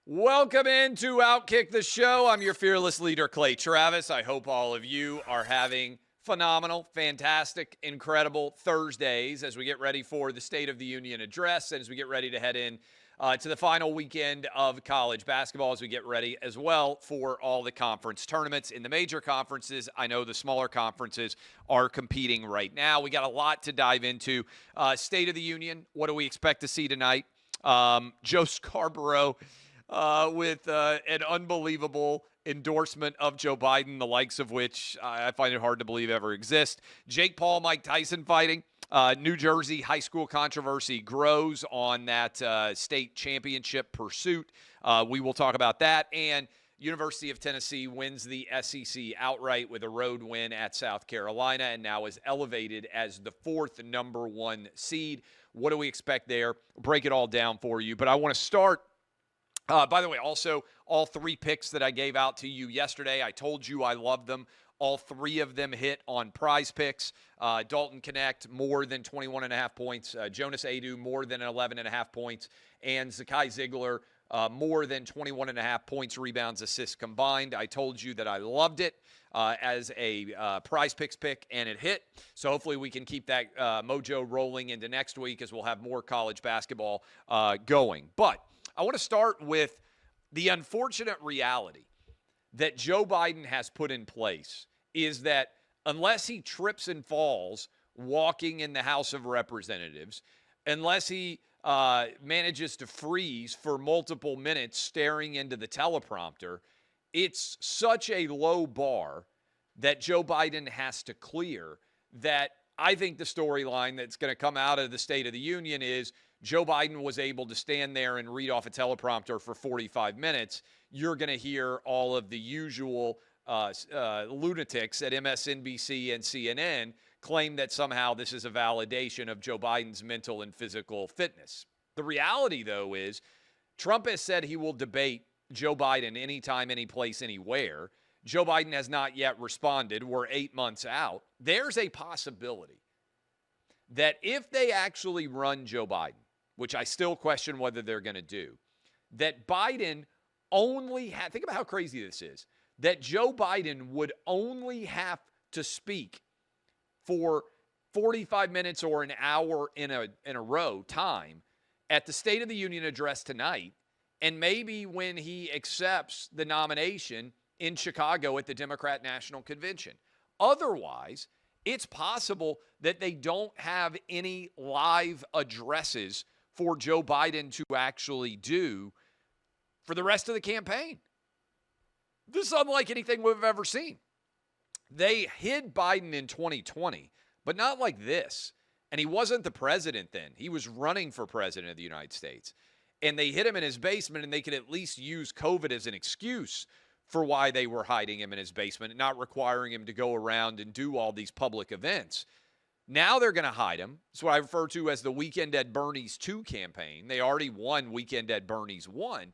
Welcome into OutKick the show. I'm your fearless leader, Clay Travis. I hope all of you are having phenomenal, fantastic, incredible Thursdays as we get ready for the State of the Union address and as we get ready to head in to the final weekend of college basketball, as we get ready as well for all the conference tournaments. In the major conferences, I know the smaller conferences are competing right now. We got a lot to dive into. State of the Union, what do we expect to see tonight? Joe Scarborough with an unbelievable endorsement of Joe Biden, the likes of which I find it hard to believe ever exist. Jake Paul, Mike Tyson fighting. New Jersey high school controversy grows on that state championship pursuit. We will talk about that. And University of Tennessee wins the SEC outright with a road win at South Carolina and now is elevated as the fourth number one seed. What do we expect there? Break it all down for you. But I want to start. By the way, also, all three picks that I gave out to you yesterday, I told you I loved them. All three of them hit on Prize Picks. Dalton Connect, more than 21.5 points. Jonas Adu, more than 11.5 points. And Zakai Ziegler, more than 21.5 points, rebounds, assists combined. I told you that I loved it as a Prize Picks pick, and it hit. So hopefully we can keep that mojo rolling into next week as we'll have more college basketball going. But I want to start with the unfortunate reality that Joe Biden has put in place is that unless he trips and falls walking in the House of Representatives, unless he manages to freeze for multiple minutes staring into the teleprompter, it's such a low bar that Joe Biden has to clear that I think the storyline that's going to come out of the State of the Union is Joe Biden was able to stand there and read off a teleprompter for 45 minutes. You're going to hear all of the usual lunatics at MSNBC and CNN claim that somehow this is a validation of Joe Biden's mental and physical fitness. The reality, though, is Trump has said he will debate Joe Biden anytime, any place, anywhere. Joe Biden has not yet responded. We're 8 months out. There's a possibility that if they actually run Joe Biden, which I still question whether they're going to do, that Biden only think about how crazy this is, that Joe Biden would only have to speak for 45 minutes or an hour in a row time at the State of the Union address tonight, and maybe when he accepts the nomination in Chicago at the Democrat National Convention. Otherwise, it's possible that they don't have any live addresses for Joe Biden to actually do for the rest of the campaign. This is unlike anything we've ever seen. They hid Biden in 2020, but not like this. And he wasn't the president then. He was running for president of the United States. And they hid him in his basement, and they could at least use COVID as an excuse for why they were hiding him in his basement and not requiring him to go around and do all these public events. Now they're going to hide him. It's what I refer to as the Weekend at Bernie's 2 campaign. They already won Weekend at Bernie's 1.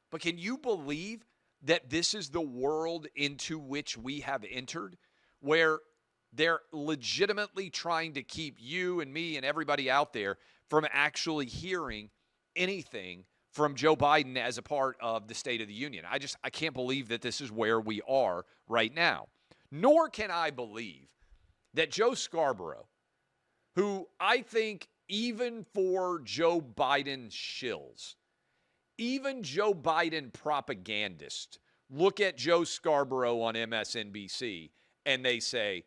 But can you believe that this is the world into which we have entered, where they're legitimately trying to keep you and me and everybody out there from actually hearing anything from Joe Biden as a part of the State of the Union? I can't believe that this is where we are right now. Nor can I believe that Joe Scarborough, who I think even for Joe Biden shills, even Joe Biden propagandists look at Joe Scarborough on MSNBC and they say,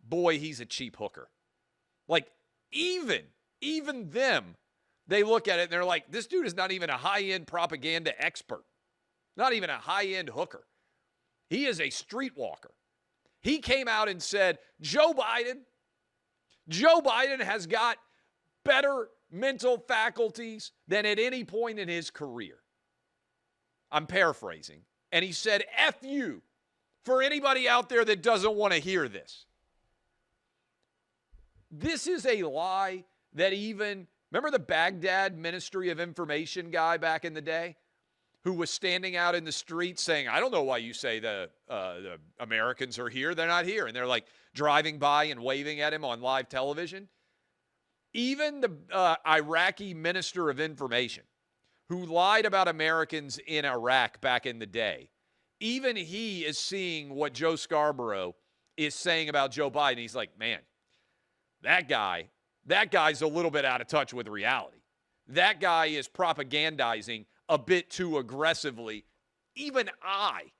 boy, he's a cheap hooker. Like, even them, they look at it and they're like, this dude is not even a high-end propaganda expert, not even a high-end hooker. He is a streetwalker. He came out and said, Joe Biden has got better mental faculties than at any point in his career. I'm paraphrasing. And he said, F you, for anybody out there that doesn't want to hear this. This is a lie that even, remember the Baghdad Ministry of Information guy back in the day who was standing out in the street saying, I don't know why you say the Americans are here. They're not here. And they're like driving by and waving at him on live television. Even the Iraqi Minister of Information who lied about Americans in Iraq back in the day, even he is seeing what Joe Scarborough is saying about Joe Biden. He's like, man, that guy's a little bit out of touch with reality. That guy is propagandizing a bit too aggressively. Even I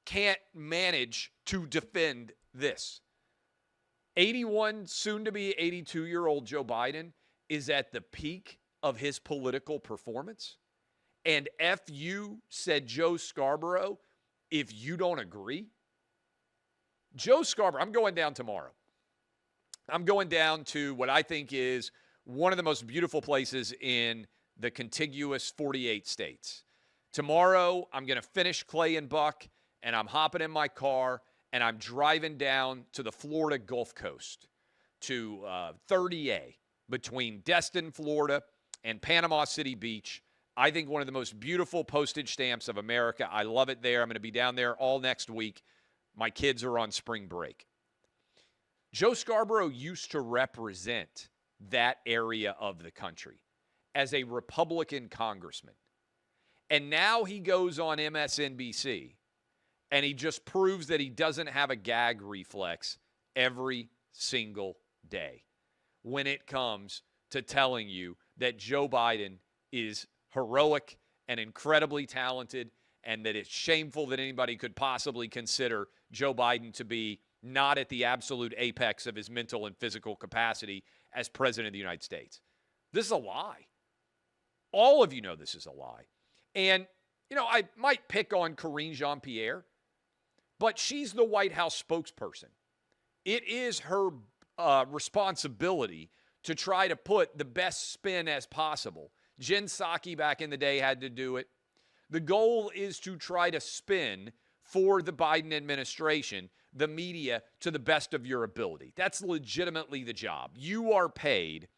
can't manage to defend this. 81, soon to be 82-year-old Joe Biden is at the peak of his political performance. And F you, said Joe Scarborough, if you don't agree. Joe Scarborough, I'm going down tomorrow. I'm going down to what I think is one of the most beautiful places in the contiguous 48 states. Tomorrow, I'm going to finish Clay and Buck, and I'm hopping in my car, and I'm driving down to the Florida Gulf Coast to 30A between Destin, Florida, and Panama City Beach. I think one of the most beautiful postage stamps of America. I love it there. I'm going to be down there all next week. My kids are on spring break. Joe Scarborough used to represent that area of the country as a Republican congressman. And now he goes on MSNBC and he just proves that he doesn't have a gag reflex every single day when it comes to telling you that Joe Biden is heroic and incredibly talented, and that it's shameful that anybody could possibly consider Joe Biden to be not at the absolute apex of his mental and physical capacity as president of the United States. This is a lie. All of you know this is a lie. And, you know, I might pick on Karine Jean-Pierre, but she's the White House spokesperson. It is her responsibility to try to put the best spin as possible. Jen Psaki back in the day had to do it. The goal is to try to spin for the Biden administration, the media, to the best of your ability. That's legitimately the job. You are paid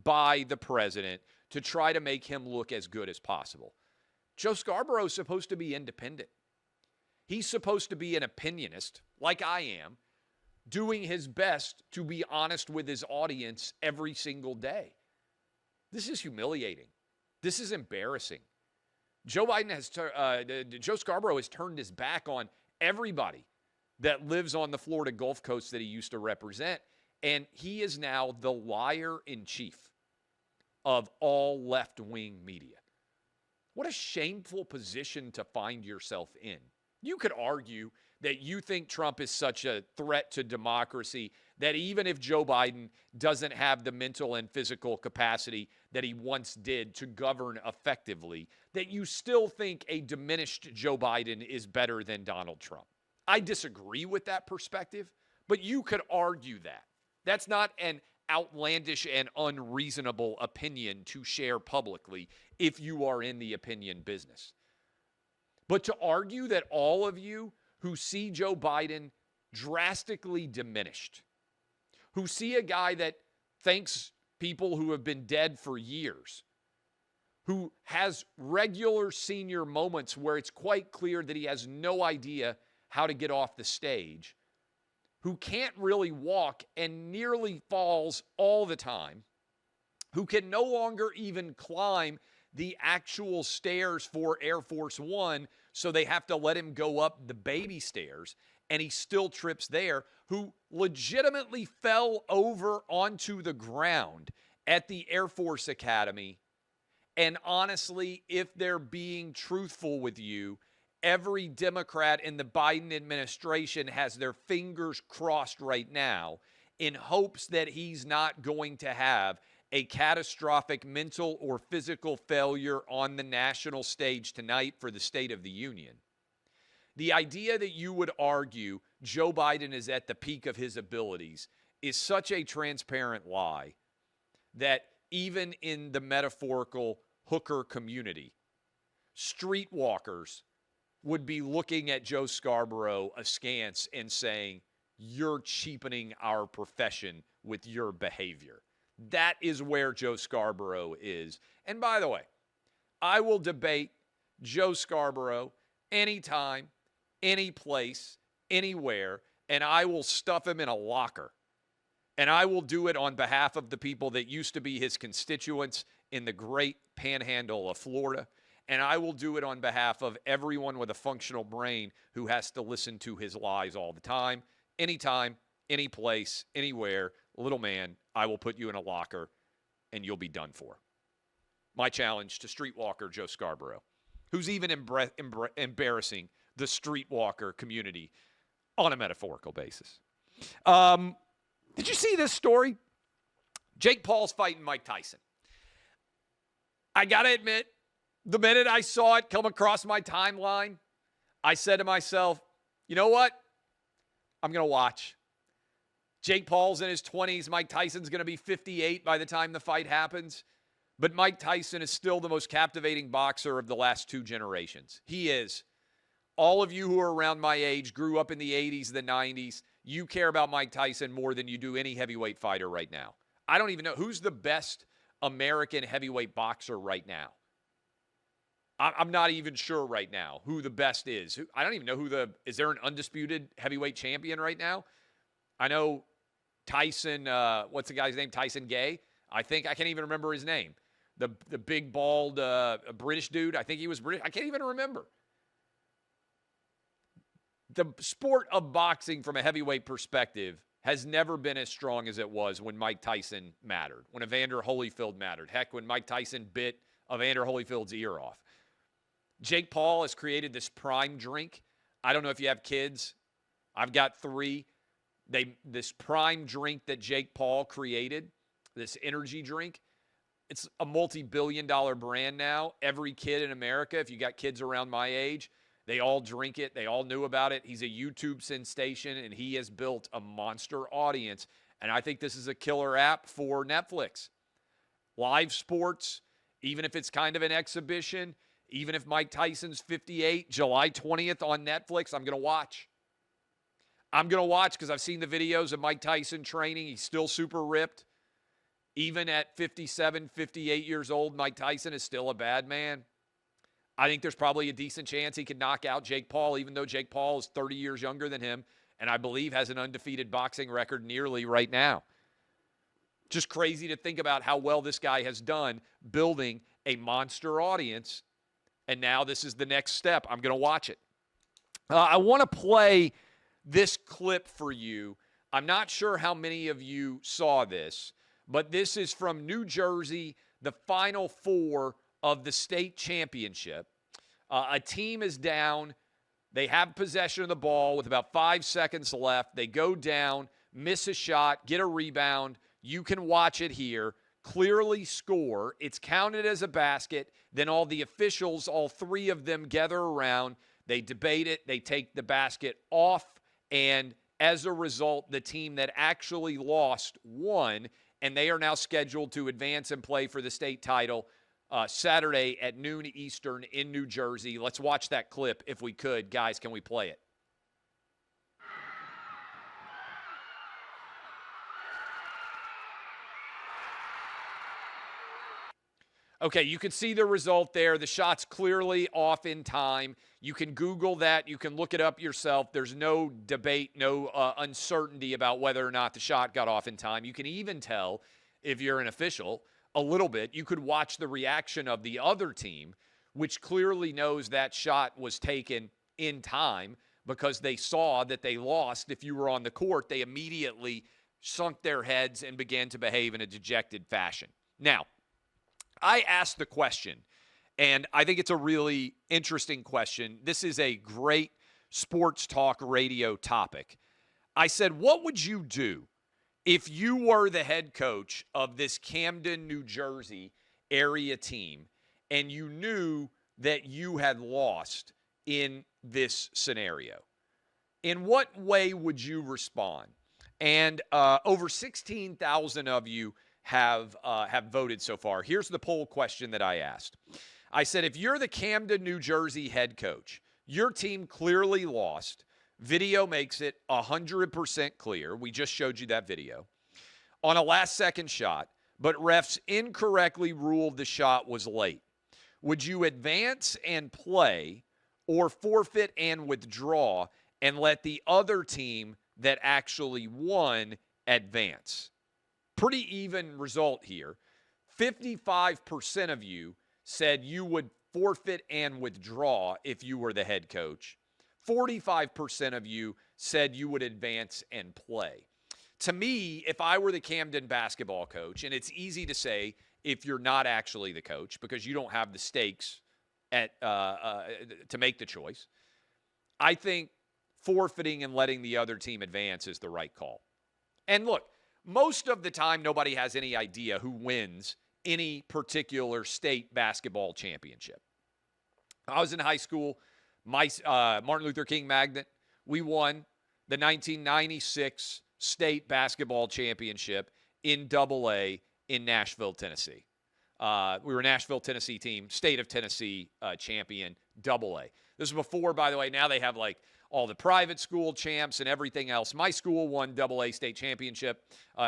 by the president to try to make him look as good as possible. Joe Scarborough is supposed to be independent. He's supposed to be an opinionist, like I am, doing his best to be honest with his audience every single day. This is humiliating. This is embarrassing. Joe Scarborough has turned his back on everybody that lives on the Florida Gulf Coast that he used to represent, and he is now the liar-in-chief of all left-wing media. What a shameful position to find yourself in. You could argue that you think Trump is such a threat to democracy that even if Joe Biden doesn't have the mental and physical capacity that he once did to govern effectively, that you still think a diminished Joe Biden is better than Donald Trump. I disagree with that perspective, but you could argue that. That's not an outlandish and unreasonable opinion to share publicly if you are in the opinion business. But to argue that all of you who see Joe Biden drastically diminished, who see a guy that thanks people who have been dead for years, who has regular senior moments where it's quite clear that he has no idea how to get off the stage, who can't really walk and nearly falls all the time, who can no longer even climb the actual stairs for Air Force One, so they have to let him go up the baby stairs, and he still trips there, who legitimately fell over onto the ground at the Air Force Academy. And honestly, if they're being truthful with you, every Democrat in the Biden administration has their fingers crossed right now in hopes that he's not going to have a catastrophic mental or physical failure on the national stage tonight for the State of the Union. The idea that you would argue Joe Biden is at the peak of his abilities is such a transparent lie that even in the metaphorical hooker community, streetwalkers would be looking at Joe Scarborough askance and saying, you're cheapening our profession with your behavior. That is where Joe Scarborough is. And by the way, I will debate Joe Scarborough anytime, any place, anywhere, and I will stuff him in a locker. And I will do it on behalf of the people that used to be his constituents in the great panhandle of Florida. and I will do it on behalf of everyone with a functional brain who has to listen to his lies all the time, anytime, any place, anywhere. Little man, I will put you in a locker, and you'll be done for. My challenge to streetwalker Joe Scarborough, who's even embarrassing the streetwalker community on a metaphorical basis. Did you see this story? Jake Paul's fighting Mike Tyson. I got to admit, the minute I saw it come across my timeline, I said to myself, you know what? I'm going to watch. Jake Paul's in his 20s. Mike Tyson's going to be 58 by the time the fight happens. But Mike Tyson is still the most captivating boxer of the last two generations. He is. All of you who are around my age, grew up in the 80s, the 90s, you care about Mike Tyson more than you do any heavyweight fighter right now. I don't even know who's the best American heavyweight boxer right now. I'm not even sure right now who the best is. I don't even know is there an undisputed heavyweight champion right now? I know Tyson, what's the guy's name? Tyson Gay? I can't even remember his name. The big, bald British dude. I think he was British. I can't even remember. The sport of boxing from a heavyweight perspective has never been as strong as it was when Mike Tyson mattered, when Evander Holyfield mattered. Heck, when Mike Tyson bit Evander Holyfield's ear off. Jake Paul has created this prime drink. I don't know if you have kids. I've got 3. This prime drink that Jake Paul created, this energy drink, it's a multi-billion-dollar brand now. Every kid in America, if you got kids around my age, they all drink it. They all knew about it. He's a YouTube sensation, and he has built a monster audience. And I think this is a killer app for Netflix. Live sports, even if it's kind of an exhibition, even if Mike Tyson's 58, July 20th on Netflix, I'm going to watch. I'm going to watch because I've seen the videos of Mike Tyson training. He's still super ripped. Even at 57, 58 years old, Mike Tyson is still a bad man. I think there's probably a decent chance he could knock out Jake Paul, even though Jake Paul is 30 years younger than him, and I believe has an undefeated boxing record nearly right now. Just crazy to think about how well this guy has done building a monster audience, and now this is the next step. I'm going to watch it. I want to play this clip for you. I'm not sure how many of you saw this, but this is from New Jersey, the Final Four of the state championship. A team is down. They have possession of the ball with about 5 seconds left. They go down, miss a shot, get a rebound. You can watch it here. Clearly score. It's counted as a basket. Then all the officials, all 3 of them gather around. They debate it. They take the basket off. And as a result, the team that actually lost won. And they are now scheduled to advance and play for the state title Saturday at noon Eastern in New Jersey. Let's watch that clip if we could. Guys, can we play it? Okay, you can see the result there. The shot's clearly off in time. You can Google that. You can look it up yourself. There's no debate, no uncertainty about whether or not the shot got off in time. You can even tell, if you're an official, a little bit. You could watch the reaction of the other team, which clearly knows that shot was taken in time because they saw that they lost. If you were on the court, they immediately sunk their heads and began to behave in a dejected fashion. Now, I asked the question, and I think it's a really interesting question. This is a great sports talk radio topic. I said, what would you do if you were the head coach of this Camden, New Jersey area team and you knew that you had lost in this scenario? In what way would you respond? And over 16,000 of you have voted so far. Here's the poll question that I asked. I said, if you're the Camden, New Jersey head coach, your team clearly lost. Video makes it 100% clear. We just showed you that video. On a last-second shot, but refs incorrectly ruled the shot was late. Would you advance and play or forfeit and withdraw and let the other team that actually won advance? Pretty even result here. 55% of you said you would forfeit and withdraw if you were the head coach. 45% of you said you would advance and play. To me, if I were the Camden basketball coach, and it's easy to say if you're not actually the coach because you don't have the stakes to make the choice, I think forfeiting and letting the other team advance is the right call. And look, most of the time, nobody has any idea who wins any particular state basketball championship. I was in high school. My Martin Luther King Magnet, we won the 1996 state basketball championship in AA in Nashville, Tennessee. We were a Nashville, Tennessee team, state of Tennessee champion, AA. This is before, by the way, now they have like all the private school champs and everything else. My school won AA state championship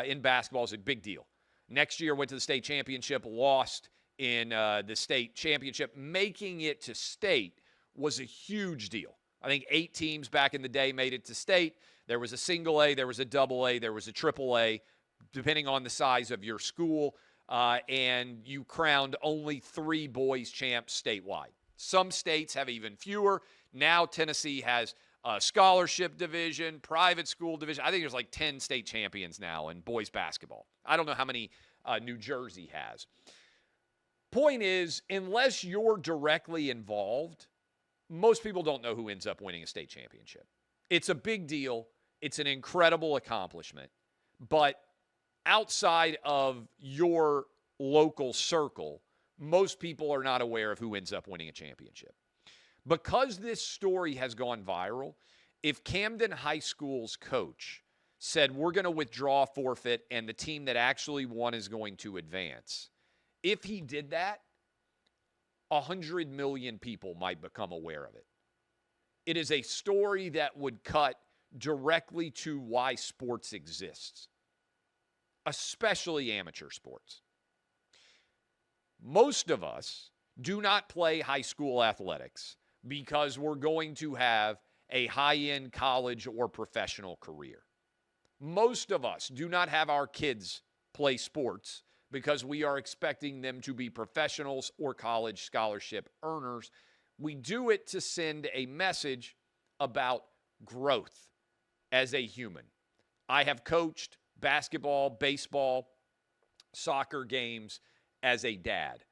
in basketball. It was a big deal. Next year, went to the state championship, lost in the state championship. Making it to state was a huge deal. I think 8 teams back in the day made it to state. There was a single A, there was a double A, there was a triple A, depending on the size of your school. And you crowned only 3 boys champs statewide. Some states have even fewer. Now Tennessee has a scholarship division, private school division. I think there's like 10 state champions now in boys basketball. I don't know how many New Jersey has. Point is, unless you're directly involved, most people don't know who ends up winning a state championship. It's a big deal. It's an incredible accomplishment. But outside of your local circle, most people are not aware of who ends up winning a championship. Because this story has gone viral, if Camden High School's coach said, we're going to withdraw, forfeit, and the team that actually won is going to advance, if he did that, 100 million people might become aware of it. It is a story that would cut directly to why sports exists, especially amateur sports. Most of us do not play high school athletics because we're going to have a high-end college or professional career. Most of us do not have our kids play sports because we are expecting them to be professionals or college scholarship earners. We do it to send a message about growth as a human. I have coached basketball, baseball, soccer games as a dad.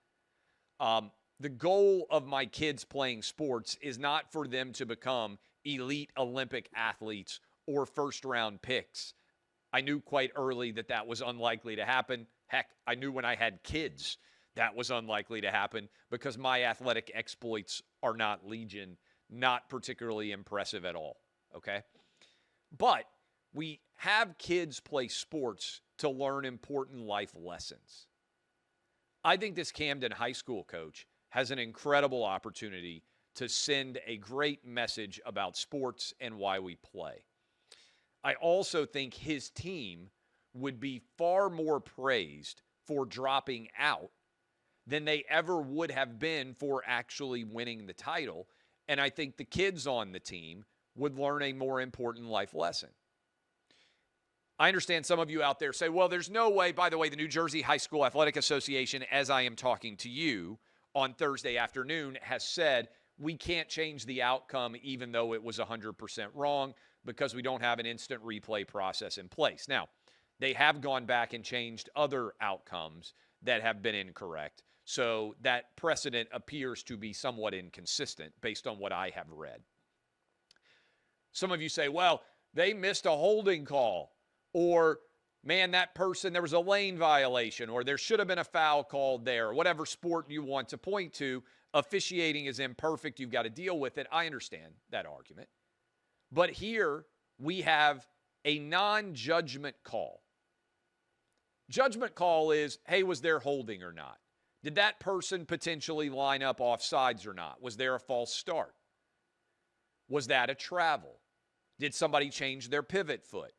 The goal of my kids playing sports is not for them to become elite Olympic athletes or first-round picks. I knew quite early that that was unlikely to happen. Heck, I knew when I had kids that was unlikely to happen because my athletic exploits are not legion, not particularly impressive at all, okay? But we have kids play sports to learn important life lessons. I think this Camden High School coach has an incredible opportunity to send a great message about sports and why we play. I also think his team would be far more praised for dropping out than they ever would have been for actually winning the title. And I think the kids on the team would learn a more important life lesson. I understand some of you out there say, well, there's no way. By the way, the New Jersey High School Athletic Association, as I am talking to you on Thursday afternoon, has said we can't change the outcome even though it was 100% wrong because we don't have an instant replay process in place. Now, they have gone back and changed other outcomes that have been incorrect. So that precedent appears to be somewhat inconsistent based on what I have read. Some of you say, well, they missed a holding call, or man, that person, there was a lane violation, or there should have been a foul called there, or whatever sport you want to point to. Officiating is imperfect. You've got to deal with it. I understand that argument. But here we have a non-judgment call. Judgment call is, hey, was there holding or not? Did that person potentially line up offsides or not? Was there a false start? Was that a travel? Did somebody change their pivot foot?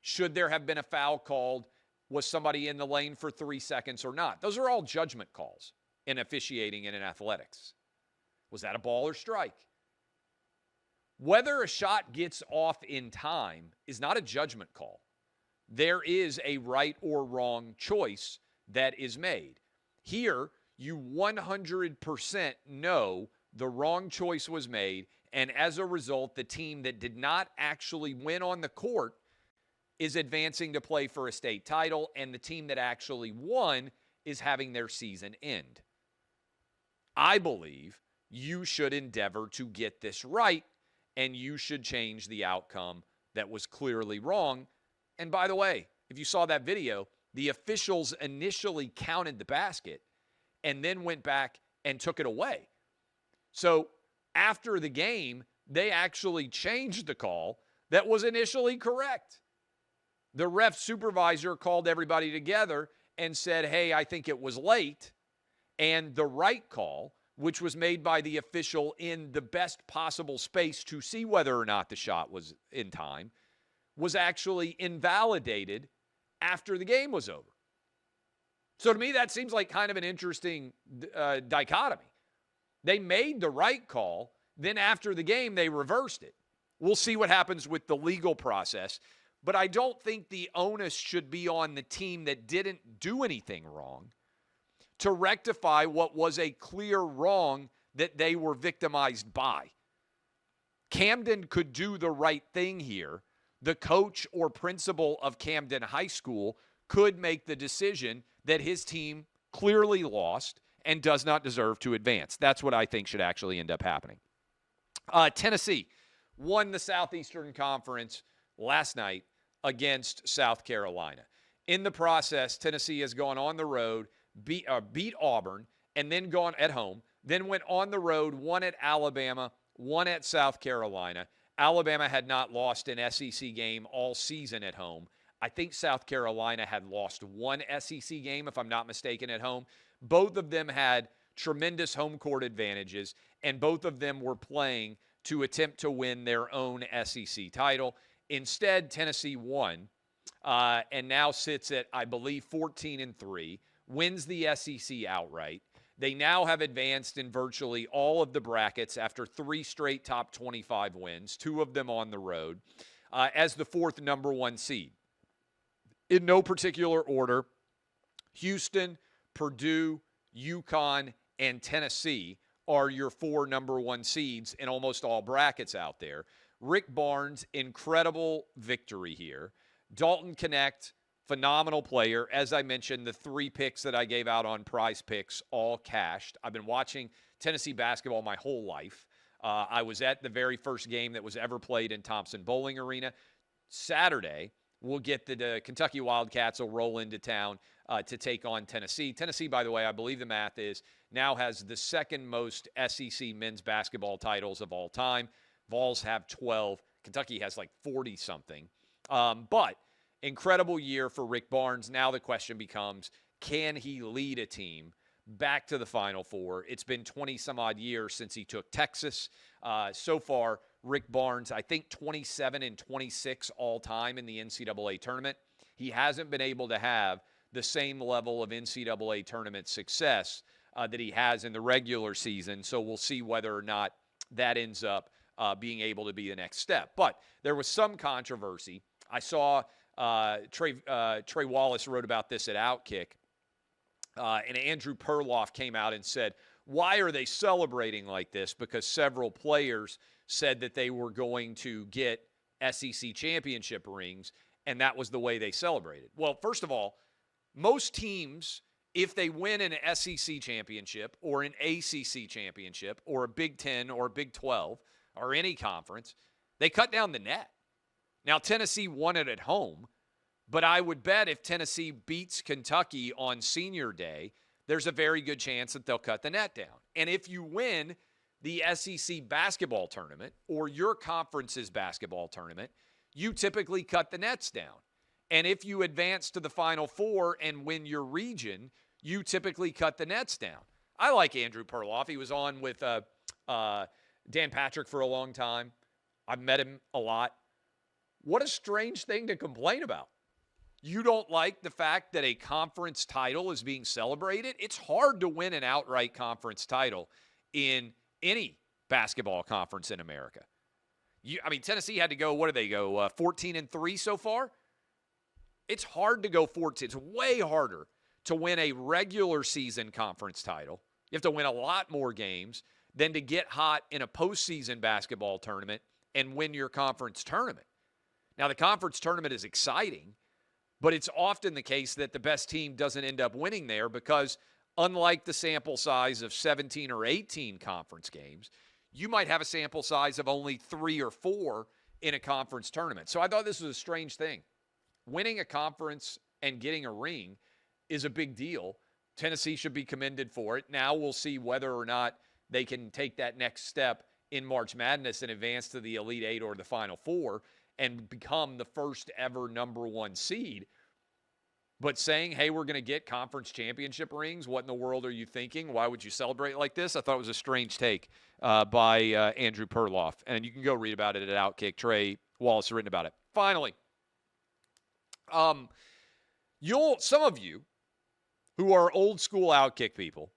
Should there have been a foul called? Was somebody in the lane for 3 seconds or not? Those are all judgment calls in officiating and in athletics. Was that a ball or strike? Whether a shot gets off in time is not a judgment call. There is a right or wrong choice that is made. Here, you 100% know the wrong choice was made, and as a result, the team that did not actually win on the court is advancing to play for a state title, and the team that actually won is having their season end. I believe you should endeavor to get this right, and you should change the outcome that was clearly wrong. And by the way, if you saw that video, the officials initially counted the basket and then went back and took it away. So after the game, they actually changed the call that was initially correct. The ref supervisor called everybody together and said, hey, I think it was late. And the right call, which was made by the official in the best possible space to see whether or not the shot was in time, was actually invalidated after the game was over. So to me, that seems like kind of an interesting dichotomy. They made the right call, then after the game, they reversed it. We'll see what happens with the legal process, but I don't think the onus should be on the team that didn't do anything wrong to rectify what was a clear wrong that they were victimized by. Camden could do the right thing here. The coach or principal of Camden High School could make the decision that his team clearly lost and does not deserve to advance. That's what I think should actually end up happening. Tennessee won the Southeastern Conference last night against South Carolina. In the process, Tennessee has gone on the road, beat Auburn, and then gone at home, then went on the road, won at Alabama, won at South Carolina. Alabama had not lost an SEC game all season at home. I think South Carolina had lost one SEC game, if I'm not mistaken, at home. Both of them had tremendous home court advantages, and both of them were playing to attempt to win their own SEC title. Instead, Tennessee won and now sits at, I believe, 14-3, wins the SEC outright. They now have advanced in virtually all of the brackets after 3 straight top 25 wins, 2 of them on the road, as the 4th number 1 seed. In no particular order, Houston, Purdue, UConn, and Tennessee are your 4 number 1 seeds in almost all brackets out there. Rick Barnes, incredible victory here. Dalton Connect, phenomenal player. As I mentioned, the 3 picks that I gave out on Prize Picks all cashed. I've been watching Tennessee basketball my whole life. I was at the very first game that was ever played in Thompson Bowling Arena. Saturday, we'll get the Kentucky Wildcats will roll into town to take on Tennessee. Tennessee, by the way, I believe the math is, now has the 2nd most SEC men's basketball titles of all time. Vols have 12. Kentucky has like 40-something. But incredible year for Rick Barnes. Now the question becomes, can he lead a team back to the Final Four? It's been 20-some-odd years since he took Texas. So far, Rick Barnes, I think 27-26 all-time in the NCAA tournament. He hasn't been able to have the same level of NCAA tournament success that he has in the regular season, so we'll see whether or not that ends up being able to be the next step. But there was some controversy. I saw Trey Wallace wrote about this at OutKick, and Andrew Perloff came out and said, why are they celebrating like this? Because several players said that they were going to get SEC championship rings, and that was the way they celebrated. Well, first of all, most teams, if they win an SEC championship or an ACC championship or a Big Ten or a Big 12 or any conference, they cut down the net. Now, Tennessee won it at home, but I would bet if Tennessee beats Kentucky on Senior Day, there's a very good chance that they'll cut the net down. And if you win the SEC basketball tournament or your conference's basketball tournament, you typically cut the nets down. And if you advance to the Final Four and win your region, you typically cut the nets down. I like Andrew Perloff. He was on with Dan Patrick for a long time. I've met him a lot. What a strange thing to complain about. You don't like the fact that a conference title is being celebrated? It's hard to win an outright conference title in any basketball conference in America. Tennessee had to go, 14-3 so far? It's hard to go 14. It's way harder to win a regular season conference title. You have to win a lot more games than to get hot in a postseason basketball tournament and win your conference tournament. Now, the conference tournament is exciting, but it's often the case that the best team doesn't end up winning there because, unlike the sample size of 17 or 18 conference games, you might have a sample size of only 3 or 4 in a conference tournament. So I thought this was a strange thing. Winning a conference and getting a ring is a big deal. Tennessee should be commended for it. Now we'll see whether or not they can take that next step in March Madness and advance to the Elite Eight or the Final Four and become the first ever number 1 seed. But saying, hey, we're going to get conference championship rings, what in the world are you thinking? Why would you celebrate like this? I thought it was a strange take by Andrew Perloff. And you can go read about it at OutKick. Trey Wallace has written about it. Finally, some of you who are old school OutKick people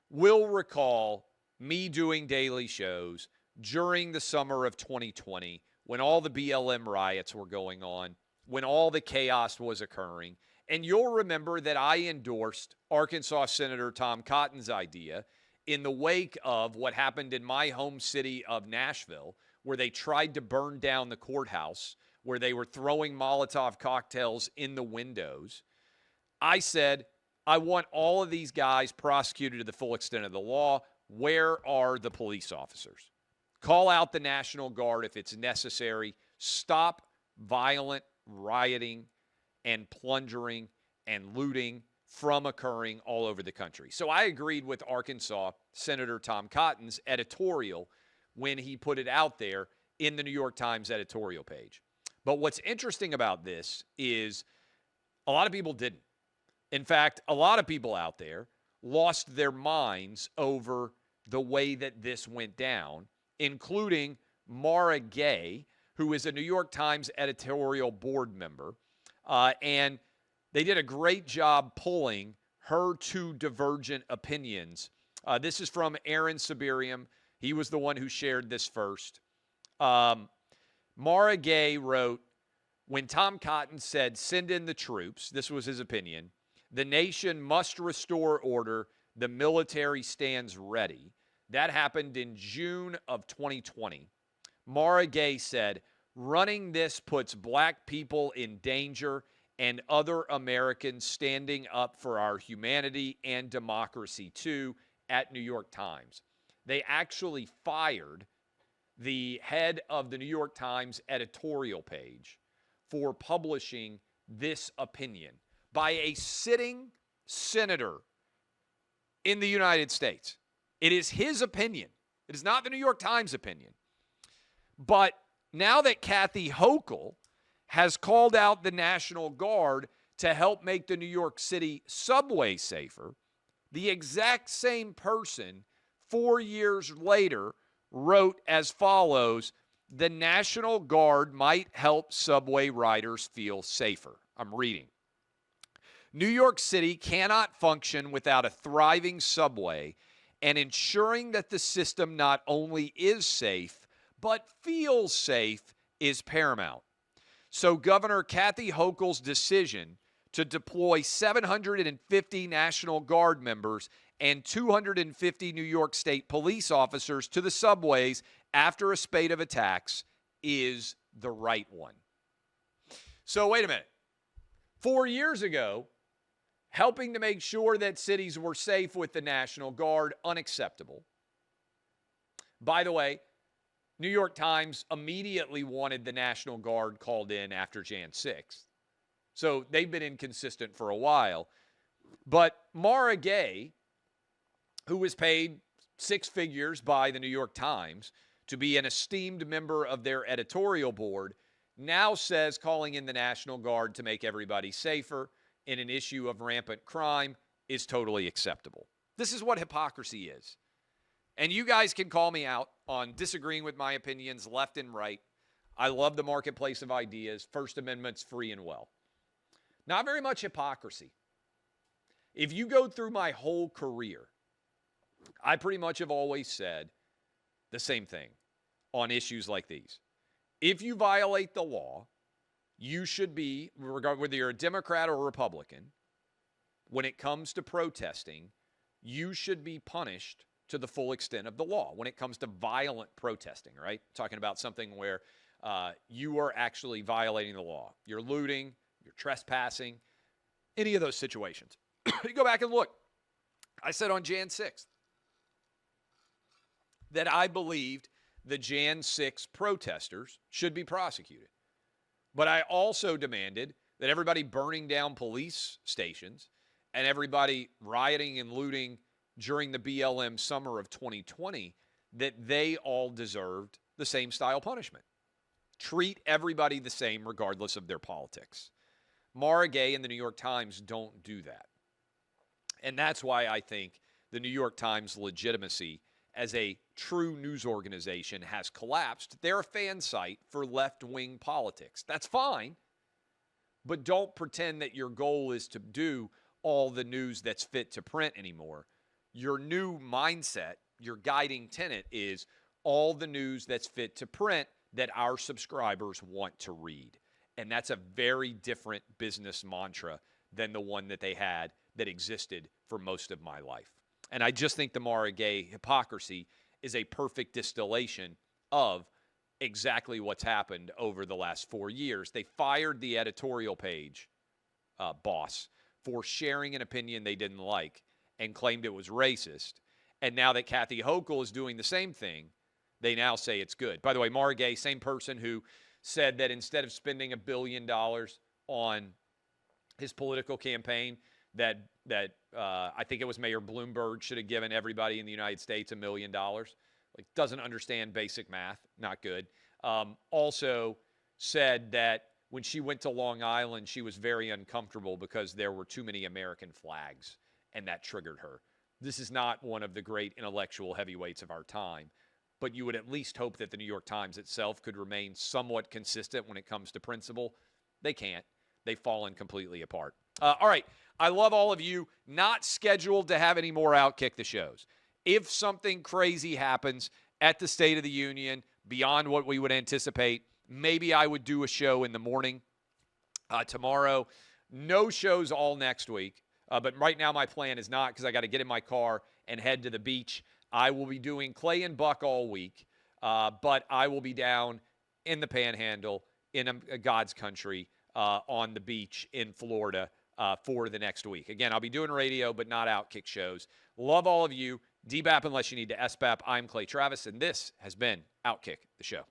will recall me doing daily shows during the summer of 2020 when all the BLM riots were going on, when all the chaos was occurring. And you'll remember that I endorsed Arkansas Senator Tom Cotton's idea in the wake of what happened in my home city of Nashville, where they tried to burn down the courthouse, where they were throwing Molotov cocktails in the windows. I said, I want all of these guys prosecuted to the full extent of the law. Where are the police officers? Call out the National Guard if it's necessary. Stop violent rioting and plundering and looting from occurring all over the country. So I agreed with Arkansas Senator Tom Cotton's editorial when he put it out there in the New York Times editorial page. But what's interesting about this is a lot of people didn't. In fact, a lot of people out there lost their minds over the way that this went down, including Mara Gay, who is a New York Times editorial board member. And they did a great job pulling her 2 divergent opinions. This is from Aaron Siberium. He was the one who shared this first. Mara Gay wrote, when Tom Cotton said, send in the troops, this was his opinion, the nation must restore order, the military stands ready. That happened in June of 2020. Mara Gay said, running this puts black people in danger and other Americans standing up for our humanity and democracy too at New York Times. They actually fired the head of the New York Times editorial page for publishing this opinion by a sitting senator in the United States. It is his opinion. It is not the New York Times opinion. But now that Kathy Hochul has called out the National Guard to help make the New York City subway safer, the exact same person 4 years later wrote as follows, the National Guard might help subway riders feel safer. I'm reading. New York City cannot function without a thriving subway, and ensuring that the system not only is safe, but feels safe is paramount. So Governor Kathy Hochul's decision to deploy 750 National Guard members and 250 New York State police officers to the subways after a spate of attacks is the right one. So wait a minute. 4 years ago, helping to make sure that cities were safe with the National Guard, unacceptable. By the way, New York Times immediately wanted the National Guard called in after Jan 6th. So they've been inconsistent for a while. But Mara Gay, who was paid 6 figures by the New York Times to be an esteemed member of their editorial board, now says calling in the National Guard to make everybody safer in an issue of rampant crime is totally acceptable. This is what hypocrisy is. And you guys can call me out on disagreeing with my opinions left and right. I love the marketplace of ideas. First Amendment's free and well. Not very much hypocrisy. If you go through my whole career, I pretty much have always said the same thing on issues like these. If you violate the law, you should be, whether you're a Democrat or a Republican, when it comes to protesting, you should be punished to the full extent of the law. When it comes to violent protesting, right? Talking about something where you are actually violating the law. You're looting, you're trespassing, any of those situations. You go back and look. I said on Jan 6th that I believed the Jan 6 protesters should be prosecuted. But I also demanded that everybody burning down police stations and everybody rioting and looting during the BLM summer of 2020, that they all deserved the same style punishment. Treat everybody the same regardless of their politics. Mara Gay and the New York Times don't do that. And that's why I think the New York Times' legitimacy as a true news organization has collapsed. They're a fan site for left-wing politics. That's fine, but don't pretend that your goal is to do all the news that's fit to print anymore. Your new mindset, your guiding tenet is all the news that's fit to print that our subscribers want to read. And that's a very different business mantra than the one that they had that existed for most of my life. And I just think the Mara Gay hypocrisy is a perfect distillation of exactly what's happened over the last 4 years. They fired the editorial page boss for sharing an opinion they didn't like and claimed it was racist. And now that Kathy Hochul is doing the same thing, they now say it's good. By the way, Mara Gay, same person who said that instead of spending $1 billion on his political campaign, that I think it was Mayor Bloomberg should have given everybody in the United States $1 million. Like, doesn't understand basic math. Not good. Also said that when she went to Long Island, she was very uncomfortable because there were too many American flags, and that triggered her. This is not one of the great intellectual heavyweights of our time, but you would at least hope that the New York Times itself could remain somewhat consistent when it comes to principle. They can't. They've fallen completely apart. All right. I love all of you. Not scheduled to have any more OutKick the shows. If something crazy happens at the State of the Union beyond what we would anticipate, maybe I would do a show in the morning tomorrow. No shows all next week. But right now my plan is not, because I got to get in my car and head to the beach. I will be doing Clay and Buck all week, but I will be down in the Panhandle in God's country on the beach in Florida for the next week. Again, I'll be doing radio, but not OutKick shows. Love all of you. DBAP unless you need to SBAP. I'm Clay Travis, and this has been OutKick the show.